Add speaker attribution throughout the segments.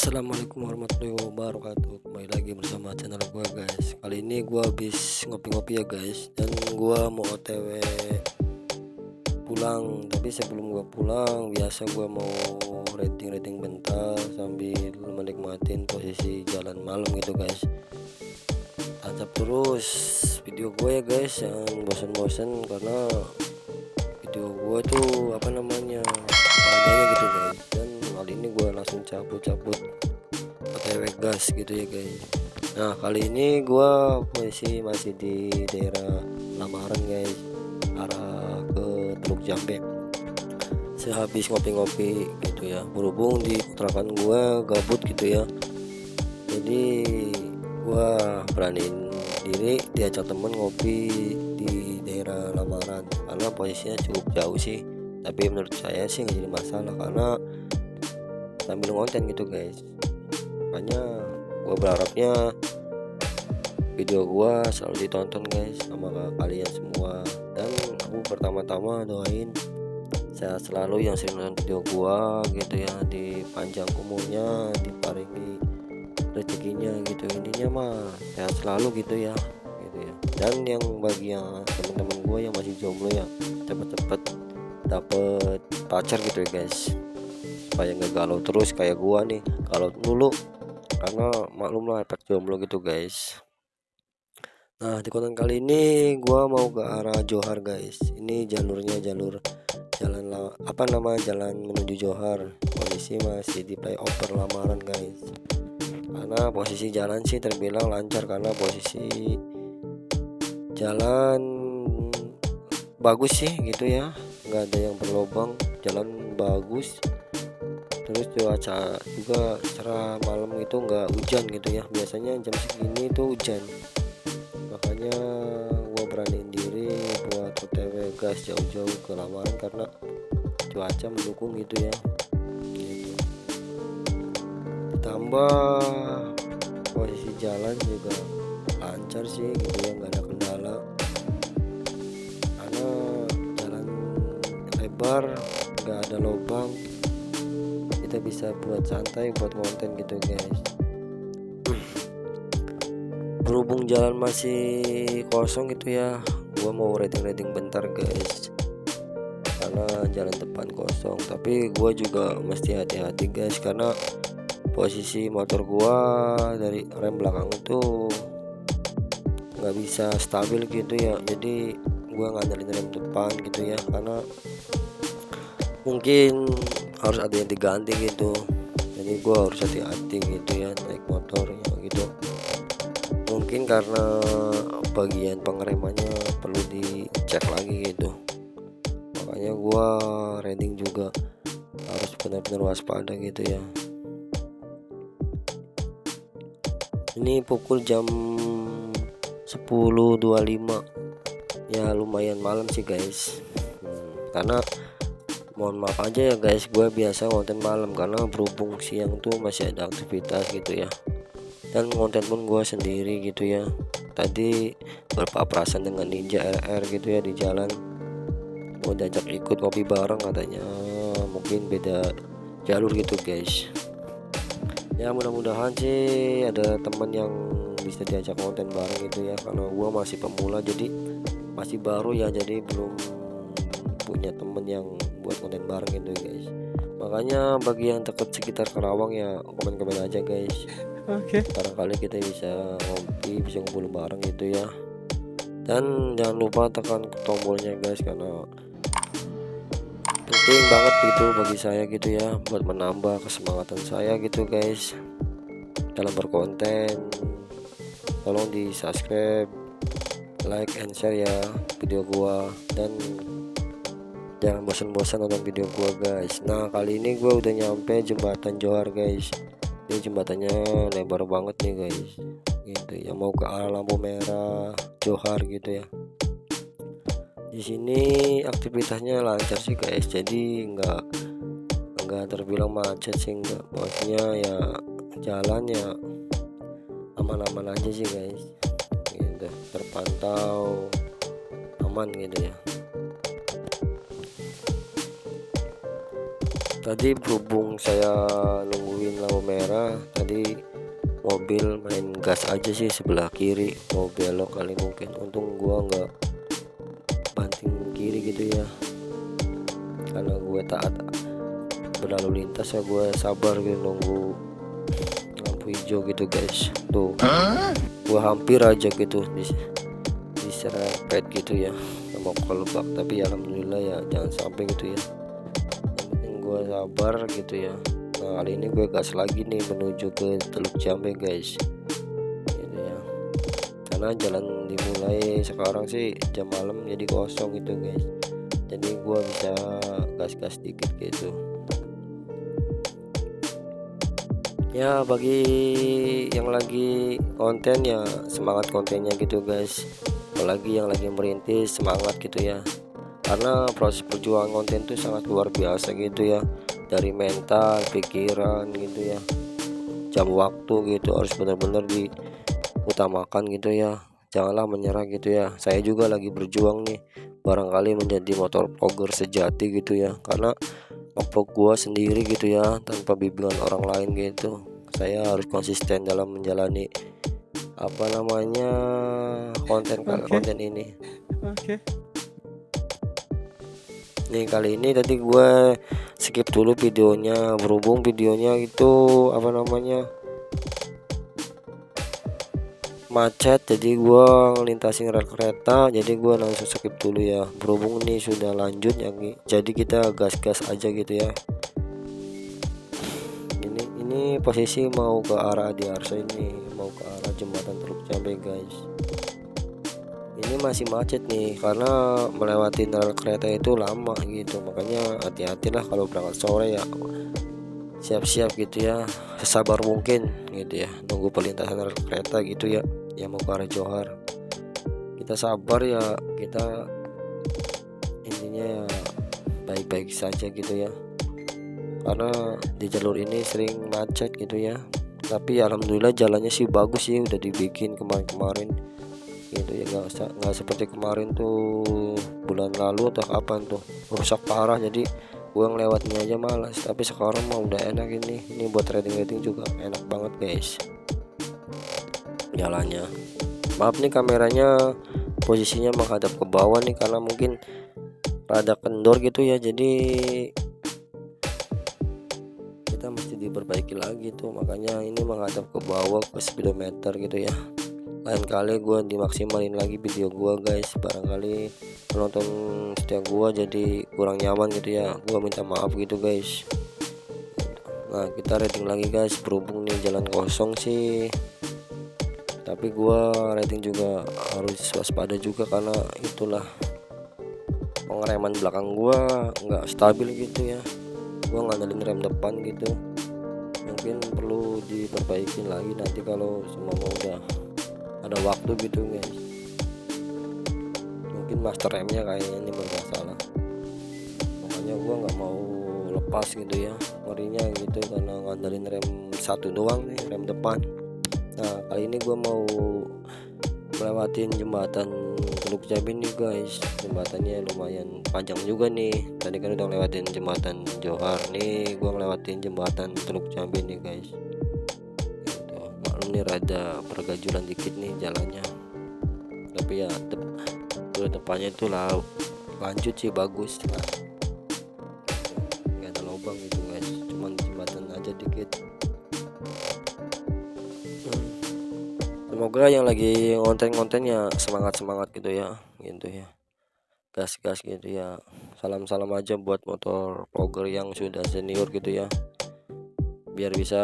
Speaker 1: Assalamualaikum warahmatullahi wabarakatuh. Kembali lagi bersama channel gua guys. Kali ini gua habis ngopi-ngopi ya guys, dan gua mau OTW pulang. Tapi sebelum gua pulang, biasa gua mau rating bentar sambil menikmatin posisi jalan malam gitu guys. Tancap terus video gue ya guys, jangan bosan-bosan karena video gua tuh adanya gitu guys. Dan kali ini gua langsung cabut OTW gas gitu ya guys. Nah, kali ini gua masih di daerah Lamaran guys, arah ke Teluk Jambe. Sehabis ngopi-ngopi gitu ya, berhubung di kontrakan gua gabut gitu ya, jadi gua beraniin diri diajak temen ngopi di daerah Lamaran karena posisinya cukup jauh sih, tapi menurut saya sih nggak jadi masalah karena sambil ngonten gitu guys. Makanya gue berharapnya video gue selalu ditonton guys sama kalian semua. Dan aku pertama-tama doain sehat selalu yang sering nonton video gue gitu ya, dipanjang umurnya, diparingi rezekinya gitu, intinya mah sehat selalu gitu ya. Dan yang bagi yang teman-teman gue yang masih jomblo ya, cepet-cepet dapet pacar gitu ya guys, supaya nggak galau terus kayak gua nih kalau dulu, karena maklum lah efek jomblo gitu guys. Nah, di konten kali ini gua mau ke arah Johar guys. Ini jalurnya jalur jalan jalan menuju Johar. Kondisi masih di flyover Lamaran guys, karena posisi jalan sih terbilang lancar karena posisi jalan bagus sih gitu ya, nggak ada yang berlobang, jalan bagus. Terus cuaca juga cerah, malam itu nggak hujan gitu ya, biasanya jam segini tuh hujan. Makanya gua beraniin diri buat OTW gas jauh-jauh ke Lamaran karena cuaca mendukung gitu ya gitu. Ditambah posisi jalan juga lancar sih gitu ya, nggak ada kendala karena jalan lebar, nggak ada lubang, kita bisa buat santai, buat konten gitu guys. Berhubung jalan masih kosong gitu ya, gua mau rating bentar guys karena jalan depan kosong. Tapi gua juga mesti hati-hati guys karena posisi motor gua dari rem belakang itu nggak bisa stabil gitu ya, jadi gua ngandelin rem depan gitu ya, karena mungkin harus ada yang diganti gitu. Jadi gua harus hati-hati gitu ya naik motor ya gitu. Mungkin karena bagian pengeremannya perlu dicek lagi gitu, makanya gua riding juga harus benar-benar waspada gitu ya. Ini pukul jam 10.25 ya, lumayan malam sih guys. Karena mohon maaf aja ya guys, gue biasa konten malam karena berhubung siang tuh masih ada aktivitas gitu ya, dan konten pun gue sendiri gitu ya. Tadi berpapasan dengan Ninja RR gitu ya di jalan, mau diajak ikut kopi bareng katanya, mungkin beda jalur gitu guys. Ya mudah-mudahan sih ada teman yang bisa diajak konten bareng gitu ya, karena gue masih pemula, jadi masih baru ya, jadi belum punya temen yang buat konten bareng gitu guys. Makanya bagi yang deket sekitar Karawang ya komen-komen aja guys. Oke. Barangkali kita bisa ngopi, bisa ngumpul bareng gitu ya. Dan jangan lupa tekan tombolnya guys karena penting banget gitu bagi saya gitu ya, buat menambah kesemangatan saya gitu guys dalam berkonten. Tolong di subscribe, like and share ya video gua, dan jangan bosan-bosan nonton video gua guys. Nah, kali ini gua udah nyampe jembatan Johar guys. Ini jembatannya lebar banget nih guys gitu ya, mau ke arah lampu merah Johar gitu ya. Di sini aktivitasnya lancar sih guys, jadi nggak terbilang macet sih, enggak, maksudnya ya jalan ya aman-aman aja sih guys gitu, terpantau aman gitu ya. Tadi berhubung saya nungguin lampu merah, tadi mobil main gas aja sih sebelah kiri, mau belok kali mungkin. Untung gua nggak banting kiri gitu ya, karena gue taat berlalu lintas ya, gue sabar gitu nunggu lampu hijau gitu guys. Tuh gue hampir aja gitu diserempet gitu ya sama kolbak, tapi alhamdulillah ya jangan sampai gitu ya. Yang penting gue sabar gitu ya. Nah kali ini gue gas lagi nih menuju ke Teluk Jambe guys gitu ya, karena jalan dimulai sekarang sih jam malam jadi kosong gitu guys, jadi gue bisa gas-gas dikit gitu ya. Bagi yang lagi konten ya semangat kontennya gitu guys, apalagi yang lagi merintis semangat gitu ya, karena proses perjuangan konten itu sangat luar biasa gitu ya, dari mental, pikiran gitu ya, jam waktu gitu harus benar-benar diutamakan gitu ya. Janganlah menyerah gitu ya. Saya juga lagi berjuang nih, barangkali menjadi motor vlogger sejati gitu ya, karena ngevlog gua sendiri gitu ya, tanpa bimbingan orang lain gitu. Saya harus konsisten dalam menjalani apa namanya konten ini. Nih kali ini tadi gue skip dulu videonya, berhubung videonya itu apa namanya macet, jadi gue ngelintasin rel kereta, jadi gue langsung skip dulu ya. Berhubung ini sudah lanjut ya, jadi kita gas-gas aja gitu ya. Ini posisi mau ke arah Adi Arso, ini mau ke arah jembatan Teluk Jambe guys. Ini masih macet nih karena melewati rel kereta itu lama gitu, makanya hati-hatilah kalau berangkat sore ya, siap-siap gitu ya, sesabar mungkin gitu ya, nunggu perlintasan rel kereta gitu ya, yang mau ke arah Johar. Kita sabar ya, kita intinya ya baik-baik saja gitu ya, karena di jalur ini sering macet gitu ya. Tapi alhamdulillah jalannya sih bagus sih, udah dibikin kemarin-kemarin gitu ya, nggak seperti kemarin tuh bulan lalu atau kapan tuh rusak parah, jadi gue ngelewatnya aja malas. Tapi sekarang mah udah enak, ini buat rating juga enak banget guys jalannya. Maaf nih kameranya posisinya menghadap ke bawah nih, karena mungkin rada kendor gitu ya, jadi kita mesti diperbaiki lagi tuh, makanya ini menghadap ke bawah ke speedometer gitu ya. Lain kali gue dimaksimalin lagi video gue guys, barangkali penonton setia gue jadi kurang nyaman gitu ya, gue minta maaf gitu guys. Nah kita rating lagi guys, berhubung nih jalan kosong sih, tapi gue rating juga harus waspada juga, karena itulah pengereman belakang gue nggak stabil gitu ya, gue ngandelin rem depan gitu, mungkin perlu diperbaiki lagi nanti kalau semua udah ada waktu gitu guys. Mungkin master remnya kayaknya ini bermasalah, makanya gua nggak mau lepas gitu ya, ngerinya gitu, karena ngandelin rem satu doang nih, rem depan. Nah kali ini gua mau melewatin jembatan Teluk Jambe nih guys, jembatannya lumayan panjang juga nih. Tadi kan udah ngelewatin jembatan Johar, nih gua ngelewatin jembatan Teluk Jambe nih guys. Ini rada pergajulan dikit nih jalannya, tapi ya depannya itu lah lanjut sih bagus lah, nggak ada lubang gitu guys, cuman jembatan aja dikit. Semoga yang lagi konten ya semangat gitu ya, gas gitu ya. Salam aja buat motor vlogger yang sudah senior gitu ya, biar bisa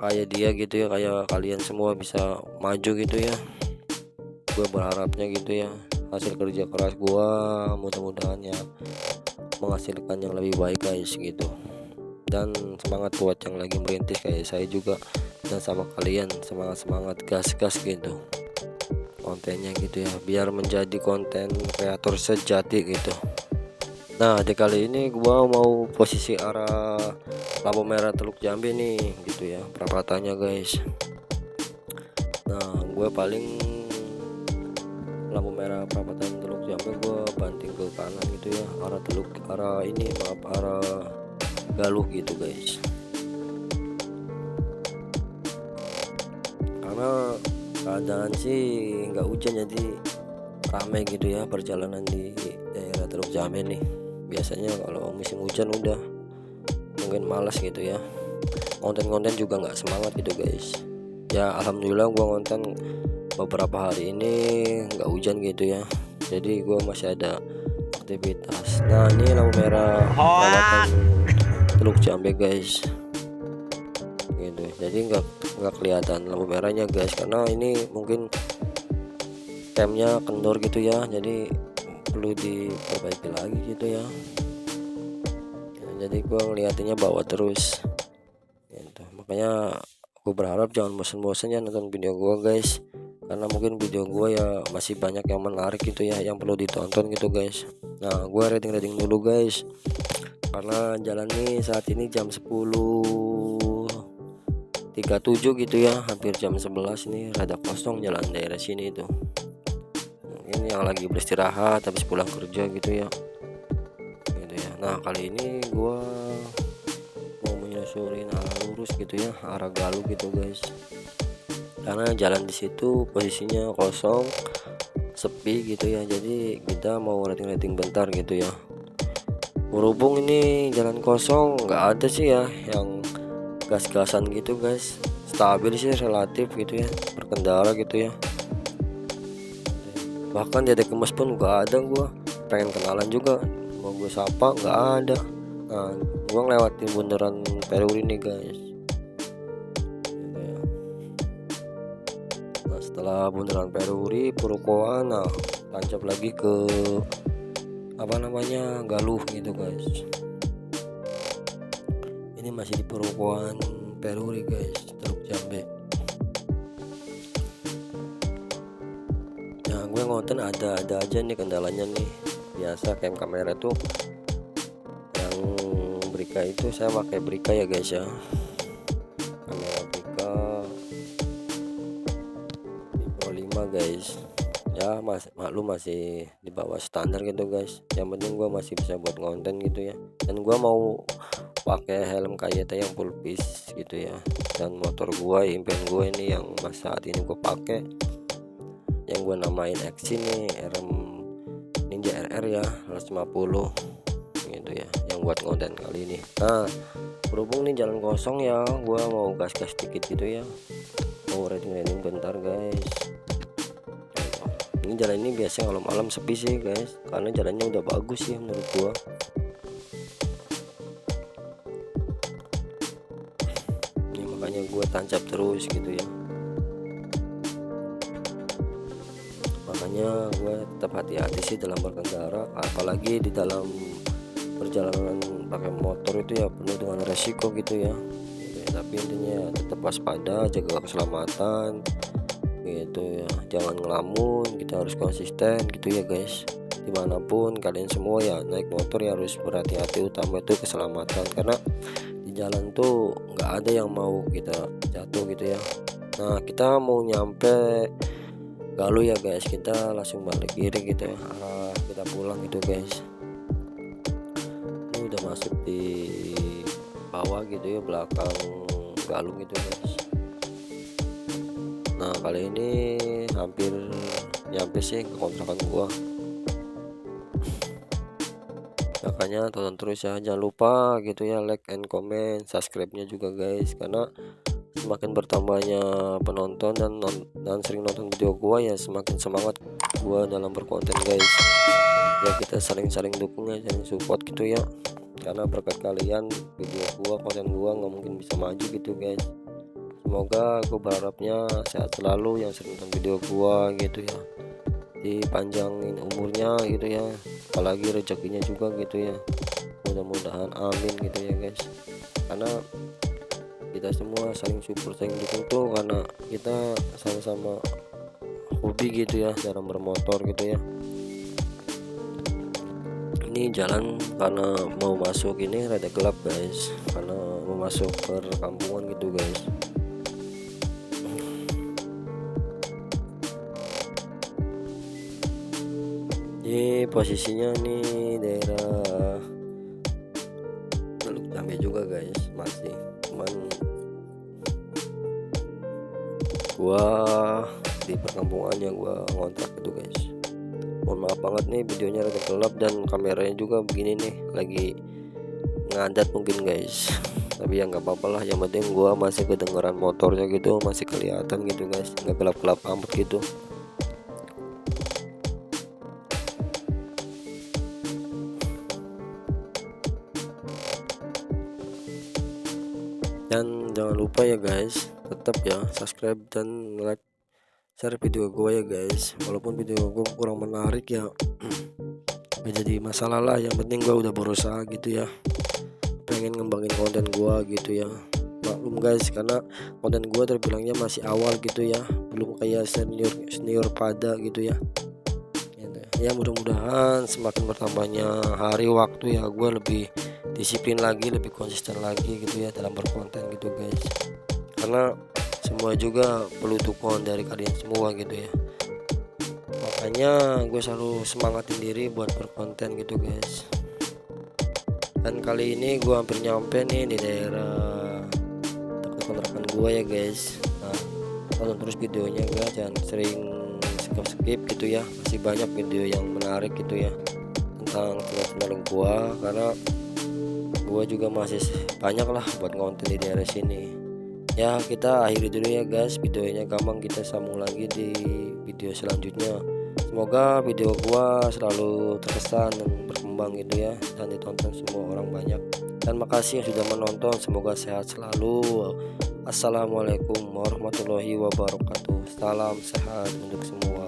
Speaker 1: kayak dia gitu ya, kayak kalian semua bisa maju gitu ya. Gue berharapnya gitu ya, hasil kerja keras gue mudah-mudahan ya menghasilkan yang lebih baik guys gitu. Dan semangat buat yang lagi merintis kayak saya juga, dan sama kalian semangat gas gitu kontennya gitu ya, biar menjadi konten kreator sejati gitu. Nah di kali ini gua mau posisi arah lampu merah Teluk Jambe nih gitu ya, perapatannya guys. Nah gue paling lampu merah perapatan Teluk Jambe gue banting ke kanan gitu ya, arah Galuh gitu guys, karena keadaan sih nggak hujan jadi ramai gitu ya perjalanan di daerah Teluk Jambe nih. Biasanya kalau musim hujan udah mungkin malas gitu ya, konten-konten juga nggak semangat gitu guys. Ya alhamdulillah gua konten beberapa hari ini nggak hujan gitu ya, jadi gua masih ada aktivitas. Nah ini lampu merah perawatan Teluk Jambe guys gitu, jadi nggak kelihatan lampu merahnya guys, karena ini mungkin camnya kendor gitu ya, jadi perlu diperbaiki lagi gitu ya. Jadi gua ngeliatinnya bawah terus gitu. Makanya aku berharap jangan bosan-bosan ya nonton video gua guys, karena mungkin video gua ya masih banyak yang menarik gitu ya, yang perlu ditonton gitu guys. Nah gua rating dulu guys, karena jalan nih saat ini jam 10.37 gitu ya, hampir jam 11 ini, rada kosong jalan daerah sini itu. Mungkin yang lagi beristirahat habis pulang kerja gitu ya. Nah kali ini gua mau menyusurin arah lurus gitu ya, arah Galuh gitu guys, karena jalan di situ posisinya kosong, sepi gitu ya, jadi kita mau rating bentar gitu ya. Berhubung ini jalan kosong, nggak ada sih ya yang gas-gasan gitu guys, stabil sih relatif gitu ya berkendara gitu ya. Bahkan Dede Kemas pun nggak ada, gua pengen kenalan juga, mau gue sapa nggak ada. Nah gue ngelewatin bundaran Peruri nih guys. Nah setelah bundaran Peruri, Purukoan, nah tancap lagi ke Galuh gitu guys. Ini masih di Purukoan Peruri guys, Teluk Jambe. Nah gue ngonten ada aja nih kendalanya nih. Biasa cam kamera tuh yang Brika itu saya pakai Brika ya guys ya, kamera Brika Pro 5 guys ya, maklum masih di bawah standar gitu guys. Yang penting gua masih bisa buat konten gitu ya, dan gua mau pakai helm KYT yang full piece gitu ya. Dan motor gua impian gua ini yang saat ini gua pakai, yang gua namain X ini RM Ninja RR ya 150 gitu ya, yang buat konten kali ini. Nah berhubung nih jalan kosong ya, gua mau gas-gas dikit gitu ya, mau rating bentar guys. Ini jalan ini biasanya kalau malam sepi sih guys, karena jalannya udah bagus sih menurut gua. Ini makanya gua tancap terus gitu ya, makanya gue tetap hati-hati sih dalam berkendara, apalagi di dalam perjalanan pakai motor itu ya penuh dengan resiko gitu ya. Tapi intinya tetap waspada, jaga keselamatan gitu ya, jangan ngelamun, kita harus konsisten gitu ya guys. Dimanapun kalian semua ya naik motor ya harus berhati-hati, utama itu keselamatan, karena di jalan tuh nggak ada yang mau kita jatuh gitu ya. Nah kita mau nyampe Galuh ya guys, kita langsung balik kiri gitu ya, arah kita pulang gitu guys. Ini udah masuk di bawah gitu ya, belakang Galuh gitu guys. Nah kali ini hampir nyampe sih ke kontrakan gua, makanya tonton terus ya, jangan lupa gitu ya like and comment, subscribe-nya juga guys, karena semakin bertambahnya penonton dan sering nonton video gua ya semakin semangat gua dalam berkonten guys. Ya kita saling dukung ya, saling support gitu ya, karena berkat kalian video gua, konten gua nggak mungkin bisa maju gitu guys. Semoga aku berharapnya sehat selalu yang sering nonton video gua gitu ya, dipanjangin umurnya gitu ya, apalagi rezekinya juga gitu ya, mudah-mudahan amin gitu ya guys. Karena kita semua saling support, saling dukung tuh karena kita sama-sama hobi gitu ya dalam bermotor gitu ya. Ini jalan karena mau masuk ini rada gelap guys, karena mau masuk perkampungan gitu guys. Ini posisinya nih daerah Teluk Jambe juga gua di perkampungan yang gua ngontrak itu guys. Mohon maaf banget nih videonya rada gelap dan kameranya juga begini nih, lagi ngadat mungkin guys. Tapi ya nggak apa-apa lah, yang penting gua masih kedengeran motornya gitu, masih kelihatan gitu guys, nggak gelap-gelap amat gitu. Dan jangan lupa ya guys, tetap ya subscribe dan like, share video gue ya guys. Walaupun video gue kurang menarik ya gak jadi masalah lah, yang penting gue udah berusaha gitu ya, pengen ngembangin konten gue gitu ya. Maklum guys, karena konten gue terbilangnya masih awal gitu ya, belum kayak senior pada gitu ya. Ya mudah-mudahan semakin bertambahnya hari waktu ya, gue lebih disiplin lagi, lebih konsisten lagi gitu ya dalam berkonten gitu guys, karena semua juga perlu dukungan dari kalian semua gitu ya. Makanya gue selalu semangatin diri buat berkonten gitu guys. Dan kali ini gue hampir nyampe nih di daerah dekat kontrakan gue ya guys. Nah, tonton terus videonya guys, jangan sering skip gitu ya, masih banyak video yang menarik gitu ya tentang channel gua, karena gua juga masih banyak lah buat konten di daerah sini ya. Kita akhiri dulu ya guys videonya, gampang kita sambung lagi di video selanjutnya. Semoga video gua selalu terkesan dan berkembang gitu ya, dan ditonton semua orang banyak. Dan makasih yang sudah menonton, semoga sehat selalu. Assalamualaikum warahmatullahi wabarakatuh. Salam sehat untuk semua.